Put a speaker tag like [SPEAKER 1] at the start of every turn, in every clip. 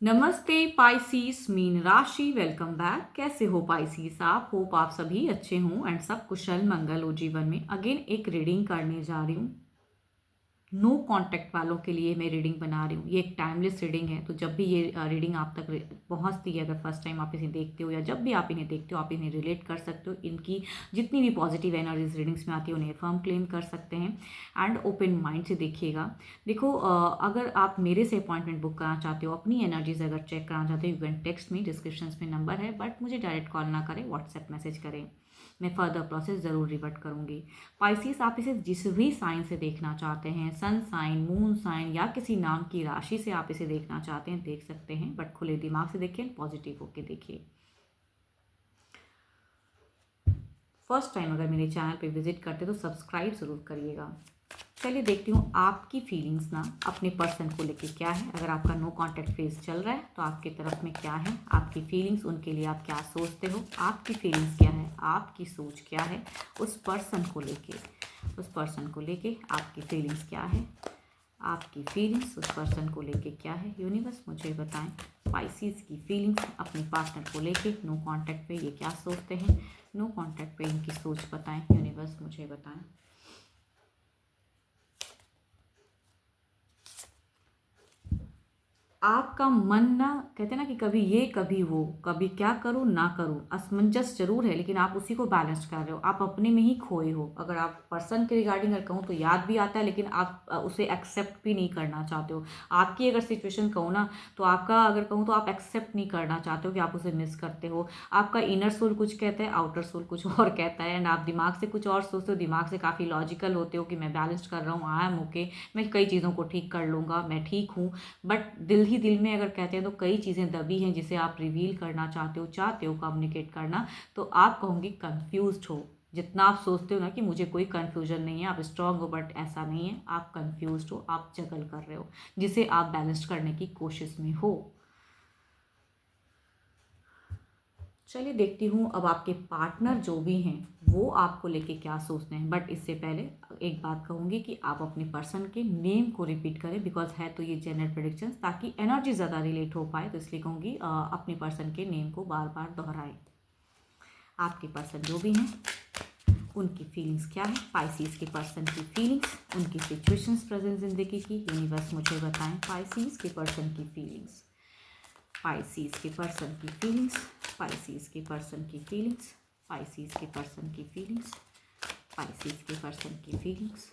[SPEAKER 1] नमस्ते पाइसीस मीन राशि, welcome back. कैसे हो पाइसीस आप? होप आप सभी अच्छे हों एंड सब कुशल मंगल हो जीवन में। अगेन एक रीडिंग करने जा रही हूँ। नो कांटेक्ट वालों के लिए मैं रीडिंग बना रही हूँ। ये एक टाइमलेस रीडिंग है, तो जब भी ये रीडिंग आप तक पहुँचती है, अगर फर्स्ट टाइम आप इन्हें देखते हो या जब भी आप इन्हें देखते हो, आप इन्हें रिलेट कर सकते हो। इनकी जितनी भी पॉजिटिव एनर्जीज रीडिंग्स में आती है उन्हें फर्म क्लेम कर सकते हैं एंड ओपन माइंड से देखिएगा। देखो, अगर आप मेरे से अपॉइंटमेंट बुक करना चाहते हो, अपनी एनर्जीज अगर चेक कराना चाहते हो, you can text me, description में नंबर है, बट मुझे डायरेक्ट कॉल ना करें, व्हाट्सएप मैसेज करें, मैं फर्दर प्रोसेस ज़रूर रिवर्ट करूंगी। पाइसिस, आप इसे जिस भी साइन से देखना चाहते हैं, सन साइन, मून साइन या किसी नाम की राशि से आप इसे देखना चाहते हैं, देख सकते हैं, बट खुले दिमाग से देखिए, पॉजिटिव होके देखिए। फर्स्ट टाइम अगर मेरे चैनल पे विजिट करते तो सब्सक्राइब ज़रूर करिएगा। चलिए देखती हूँ आपकी फीलिंग्स ना अपने पर्सन को लेके क्या है। अगर आपका नो कांटेक्ट फेज चल रहा है तो आपकी तरफ में क्या है, आपकी फीलिंग्स, उनके लिए आप क्या सोचते हो, आपकी फीलिंग्स क्या है, आपकी सोच क्या है उस पर्सन को लेके, उस पर्सन को लेके आपकी फीलिंग्स क्या है, आपकी फीलिंग्स उस पर्सन को लेके क्या है। यूनिवर्स मुझे बताएं पाइसिस की फीलिंग्स अपने पार्टनर को लेके नो कांटेक्ट पे ये क्या सोचते हैं, नो कांटेक्ट पे इनकी सोच बताएं। यूनिवर्स मुझे बताएं। आपका मन ना, कहते हैं ना कि कभी ये कभी वो, कभी क्या करूँ ना करूँ, असमंजस जरूर है, लेकिन आप उसी को बैलेंस कर रहे हो, आप अपने में ही खोए हो। अगर आप पर्सन के रिगार्डिंग अगर कहूँ तो याद भी आता है, लेकिन आप उसे एक्सेप्ट भी नहीं करना चाहते हो। आपकी अगर सिचुएशन कहूँ ना, तो आपका अगर कहूँ तो आप एक्सेप्ट नहीं करना चाहते हो कि आप उसे मिस करते हो। आपका इनर सोल कुछ कहता है, आउटर सोल कुछ और कहता है, एंड आप दिमाग से कुछ और सोचते हो, दिमाग से काफ़ी लॉजिकल होते हो कि मैं बैलेंस कर रहा हूँ, आई एम ओके, मैं कई चीज़ों को ठीक कर लूँगा, मैं ठीक हूँ। बट दिल ही दिल में अगर कहते हैं तो कई चीज़ें दबी हैं जिसे आप रिवील करना चाहते हो कम्युनिकेट करना, तो आप कहूँगी कंफ्यूज्ड हो। जितना आप सोचते हो ना कि मुझे कोई कंफ्यूजन नहीं है, आप स्ट्रांग हो, बट ऐसा नहीं है, आप कंफ्यूज्ड हो, आप जगल कर रहे हो, जिसे आप बैलेंस करने की कोशिश में हो। चलिए देखती हूँ अब आपके पार्टनर जो भी हैं वो आपको लेके क्या सोचते हैं। बट इससे पहले एक बात कहूँगी कि आप अपने पर्सन के नेम को रिपीट करें, बिकॉज है तो ये जनरल प्रेडिक्शन, ताकि एनर्जी ज़्यादा रिलेट हो पाए, तो इसलिए कहूँगी अपने पर्सन के नेम को बार बार दोहराएं। आपके पर्सन जो भी हैं उनकी फीलिंग्स क्या है, पाइसिस के पर्सन की फीलिंग्स, उनकी सिचुएशंस प्रेजेंट जिंदगी की। यूनिवर्स मुझे बताएं पाइसिस के पर्सन की फीलिंग्स, पाइसिस के पर्सन की फीलिंग्स, पाइसिस के पर्सन की फीलिंग्स, पाइसिस के पर्सन की फीलिंग्स, पाइसिस के पर्सन की फीलिंग्स।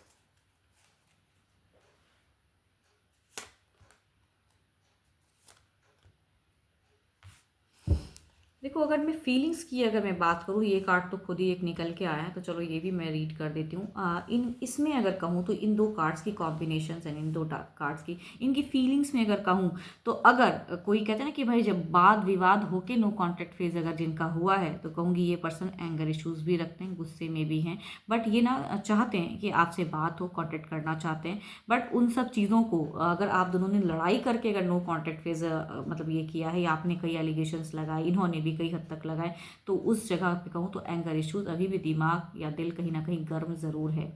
[SPEAKER 1] देखो, अगर मैं फीलिंग्स की अगर मैं बात करूँ, ये कार्ड तो खुद ही एक निकल के आया है, तो चलो ये भी मैं रीड कर देती हूँ। इन इसमें अगर कहूँ तो इन दो कार्ड्स की कॉम्बिनेशन है, इन दो कार्ड्स की, इनकी फीलिंग्स में अगर कहूँ तो अगर कोई कहते हैं ना कि भाई जब वाद विवाद होके नो कॉन्टेक्ट फेज अगर जिनका हुआ है, तो कहूँगी ये पर्सन एंगर इश्यूज भी रखते हैं, गुस्से में भी हैं, बट ये ना चाहते हैं कि आपसे बात हो, कॉन्टेक्ट करना चाहते हैं, बट उन सब चीज़ों को अगर आप दोनों ने लड़ाई करके अगर नो कॉन्टेक्ट फेज मतलब ये किया है, या आपने कई एलिगेशंस लगाए, इन्होंने भी कई हद तक लगाए, तो उस जगह पे कहूँ तो एंगर इश्यूज, अभी भी दिमाग या दिल कहीं ना कहीं गर्म ज़रूर है।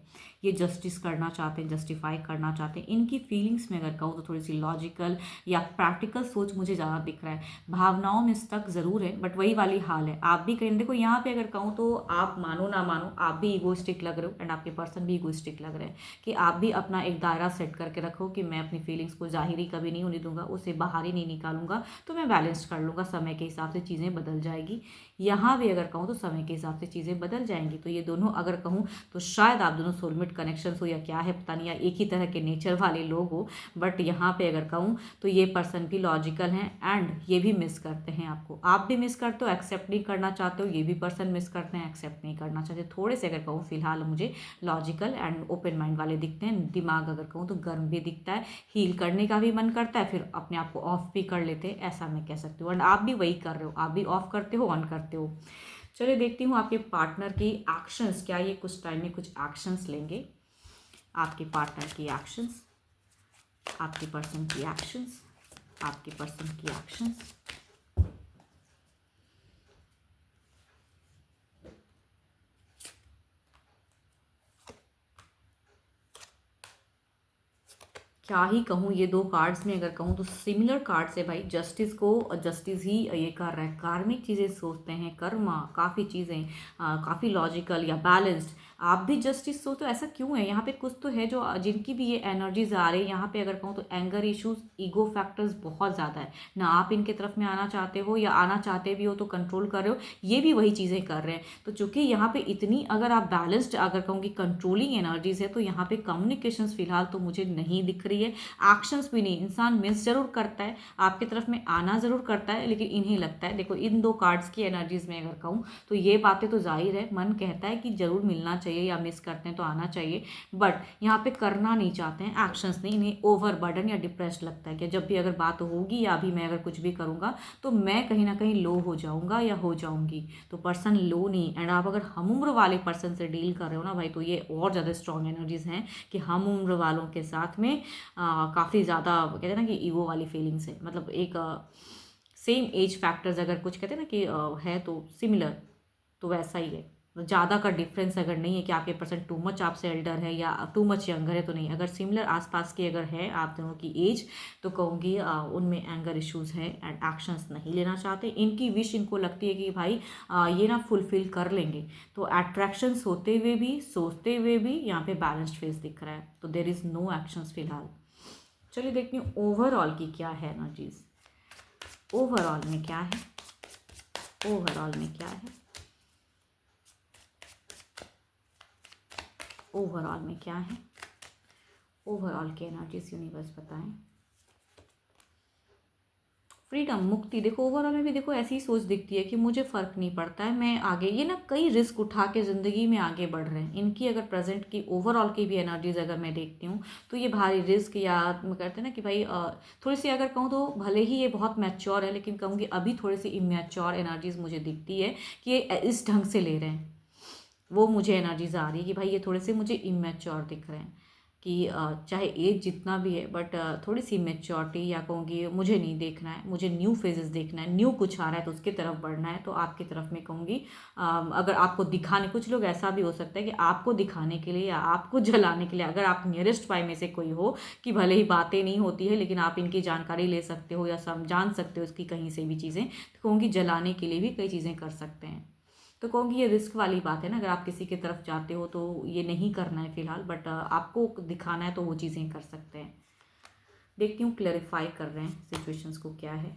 [SPEAKER 1] ये जस्टिस करना चाहते हैं, जस्टिफाई करना चाहते हैं। इनकी फीलिंग्स में अगर कहूँ तो थोड़ी सी लॉजिकल या प्रैक्टिकल सोच मुझे ज़्यादा दिख रहा है। भावनाओं में स्टक ज़रूर है, बट वही वाली हाल है। आप भी कहीं देखो यहाँ पे अगर कहूँ तो आप मानो ना मानो, आप भी ईगोइस्टिक लग रहे हो एंड आपके पर्सन भी ईगोइस्टिक लग रहे हैं, कि आप भी अपना एक दायरा सेट करके रखो कि मैं अपनी फीलिंग्स को जाहिरी कभी नहीं होने दूंगा, उसे बाहर ही नहीं निकालूंगा, तो मैं बैलेंस कर लूँगा, समय के हिसाब से चीज़ें बदल जाएगी। यहाँ भी अगर कहूँ तो समय के हिसाब से चीज़ें बदल जाएंगी। तो ये दोनों अगर कहूँ तो शायद आप दोनों सोलमेट कनेक्शन हो या क्या है पता नहीं, या एक ही तरह के नेचर वाले लोग हो, बट यहाँ पे अगर कहूँ तो ये पर्सन भी लॉजिकल हैं एंड ये भी मिस करते हैं आपको, आप भी मिस करते हो, एक्सेप्ट नहीं करना चाहते हो, ये भी पर्सन मिस करते हैं, एक्सेप्ट नहीं करना चाहते। थोड़े से अगर कहूँ फिलहाल मुझे लॉजिकल एंड ओपन माइंड वाले दिखते हैं, दिमाग अगर कहूँ तो गर्म भी दिखता है, हील करने का भी मन करता है, फिर अपने आप को ऑफ भी कर लेते हैं, ऐसा मैं कह सकती हूँ। एंड आप भी वही कर रहे हो, आप भी ऑफ करते हो, ऑन करते हो। चलिए देखती हूँ आपके पार्टनर की एक्शंस, क्या ये कुछ टाइम में कुछ एक्शंस लेंगे, आपके पार्टनर की एक्शंस, आपके पर्सन की एक्शंस, आपके पर्सन की एक्शंस। क्या ही कहूँ, ये दो कार्ड्स में अगर कहूँ तो सिमिलर कार्ड्स है भाई। जस्टिस को जस्टिस ही ये कर रहा है, कार्मिक चीज़ें सोचते हैं, कर्मा काफ़ी चीज़ें काफ़ी लॉजिकल या बैलेंस्ड। आप भी जस्टिस सोचते हो, ऐसा क्यों है? यहाँ पे कुछ तो है जो जिनकी भी ये एनर्जीज आ रही है यहाँ पे अगर कहूँ तो एंगर इश्यूज, ईगो फैक्टर्स बहुत ज़्यादा है ना। आप इनके तरफ में आना चाहते हो या आना चाहते भी हो तो कंट्रोल कर रहे हो, ये भी वही चीज़ें कर रहे हैं। तो चूंकि यहाँ पे इतनी अगर आप बैलेंस्ड अगर कहूँगी कंट्रोलिंग एनर्जीज है, तो यहाँ पे कम्युनिकेशंस फिलहाल तो मुझे नहीं दिख रही है। एक्शंस भी नहीं, इंसान मिस जरूर करता है, आपकी तरफ में आना ज़रूर करता है, लेकिन इन्हें लगता है, देखो इन दो कार्ड्स की एनर्जीज में अगर कहूँ तो ये बातें तो जाहिर है, मन कहता है कि जरूर मिलना चाहिए या मिस करते हैं तो आना चाहिए, बट यहाँ पे करना नहीं चाहते हैं, एक्शंस नहीं, इन्हें ओवर बर्डन या डिप्रेस्ड लगता है कि जब भी अगर बात होगी या अभी मैं अगर कुछ भी करूँगा तो मैं कहीं ना कहीं लो हो जाऊँगा या हो जाऊँगी। तो पर्सन लो नहीं, एंड आप अगर हम उम्र वाले पर्सन से डील कर रहे हो ना भाई, तो ये और ज़्यादा स्ट्रॉन्ग एनर्जीज हैं कि हम उम्र वालों के साथ में काफ़ी ज़्यादा कहते हैं ना कि ईगो वाली फीलिंग्स है, मतलब एक सेम एज फैक्टर्स अगर कुछ कहते हैं ना कि है तो सिमिलर, तो वैसा ही है। ज़्यादा का डिफरेंस अगर नहीं है कि आपके पर्सन टू मच आपसे एल्डर है या टू मच यंगर है, तो नहीं, अगर सिमिलर आसपास की अगर है आप दोनों की एज, तो कहूँगी उनमें एंगर इश्यूज है एंड एक्शंस नहीं लेना चाहते। इनकी विश इनको लगती है कि भाई ये ना फुलफिल कर लेंगे, तो अट्रैक्शंस होते हुए भी, सोचते हुए भी यहाँ पे बैलेंस्ड फेस दिख रहा है, तो देर इज़ नो एक्शंस फिलहाल। चलिए देखती हूँ ओवरऑल की क्या है एनर्जीज, ओवरऑल में क्या है, ओवरऑल में क्या है, ओवरऑल में क्या है, ओवरऑल की एनर्जीज यूनिवर्स बताएं। फ्रीडम, मुक्ति, देखो ओवरऑल में भी देखो ऐसी ही सोच दिखती है कि मुझे फ़र्क नहीं पड़ता है, मैं आगे, ये ना कई रिस्क उठा के ज़िंदगी में आगे बढ़ रहे हैं। इनकी अगर प्रेजेंट की ओवरऑल की भी एनर्जीज अगर मैं देखती हूँ तो ये भारी रिस्क या कहते हैं ना कि भाई थोड़ी सी अगर कहूँ तो भले ही ये बहुत मैच्योर है, लेकिन कहूँगी अभी थोड़ी सी इमेच्योर एनर्जीज मुझे दिखती है कि ये इस ढंग से ले रहे हैं। वो मुझे एनर्जीज आ रही है कि भाई ये थोड़े से मुझे इमेच्योर दिख रहे हैं कि चाहे एज जितना भी है, बट थोड़ी सी मेच्योरिटी या कहूँगी मुझे नहीं देखना है, मुझे न्यू फेजेस देखना है, न्यू कुछ आ रहा है तो उसकी तरफ बढ़ना है। तो आपकी तरफ में कहूँगी अगर आपको दिखाने, कुछ लोग ऐसा भी हो सकता है कि आपको दिखाने के लिए या आपको जलाने के लिए, अगर आप नियरेस्ट बाय में से कोई हो कि भले ही बातें नहीं होती है लेकिन आप इनकी जानकारी ले सकते हो या जान सकते हो इसकी कहीं से भी चीज़ें, तो कहूँगी जलाने के लिए भी कई चीज़ें कर सकते हैं। तो कहूँगी ये रिस्क वाली बात है ना, अगर आप किसी की तरफ जाते हो तो ये नहीं करना है फिलहाल, बट आपको दिखाना है तो वो चीज़ें कर सकते हैं। देखती हूँ क्लैरिफाई कर रहे हैं सिचुएशंस को क्या है।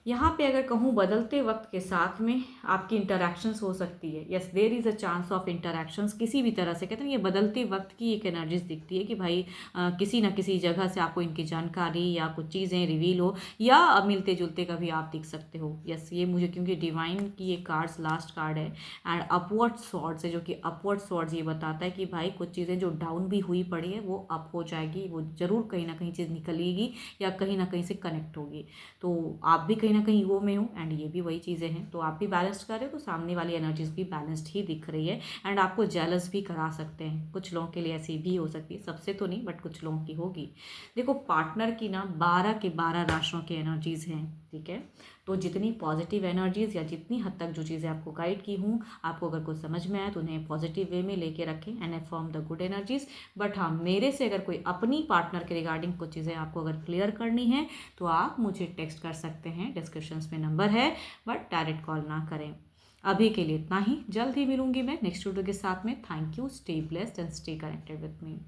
[SPEAKER 1] यहाँ पे अगर कहूँ बदलते वक्त के साथ में आपकी इंटरेक्शंस हो सकती है, yes there is a chance of interactions किसी भी तरह से, कहते हैं ये बदलते वक्त की एक एनर्जीज दिखती है कि भाई किसी ना किसी जगह से आपको इनकी जानकारी या कुछ चीज़ें रिवील हो या मिलते जुलते कभी आप दिख सकते हो। यस ये मुझे, क्योंकि डिवाइन की ये कार्ड्स लास्ट कार्ड है एंड अपवर्ड स्वॉर्ड्स है, जो कि अपवर्ड स्वॉर्ड्स ये बताता है कि भाई कुछ चीज़ें जो डाउन भी हुई पड़ी है वो अप हो जाएगी, वो ज़रूर कहीं ना कहीं चीज़ निकलेगी या कहीं ना कहीं से कनेक्ट होगी। तो आप भी कहीं ना कहीं वो में हो एंड ये भी वही चीज़ें हैं, तो आप भी बैलेंस्ड कर रहे हो, तो सामने वाली एनर्जीज भी बैलेंस्ड ही दिख रही है एंड आपको जेलस भी करा सकते हैं। कुछ लोगों के लिए ऐसी भी हो सकती है, सबसे तो नहीं बट कुछ लोगों की होगी। देखो पार्टनर की ना 12 के 12 राशियों की एनर्जीज हैं, ठीक है। तो जितनी पॉजिटिव एनर्जीज या जितनी हद तक जो चीज़ें आपको गाइड की हूँ, आपको अगर कुछ समझ में आए तो उन्हें पॉजिटिव वे में लेके रखें and affirm the good energies. But हाँ, मेरे से अगर कोई अपनी पार्टनर के रिगार्डिंग कुछ चीज़ें आपको अगर क्लियर करनी है तो आप मुझे टेक्स्ट कर सकते हैं, डिस्क्रिप्शंस में नंबर है, बट डायरेक्ट कॉल ना करें। अभी के लिए इतना ही, जल्द ही मिलूंगी मैं नेक्स्ट वीडियो के साथ में। Thank you, stay blessed and stay connected with me.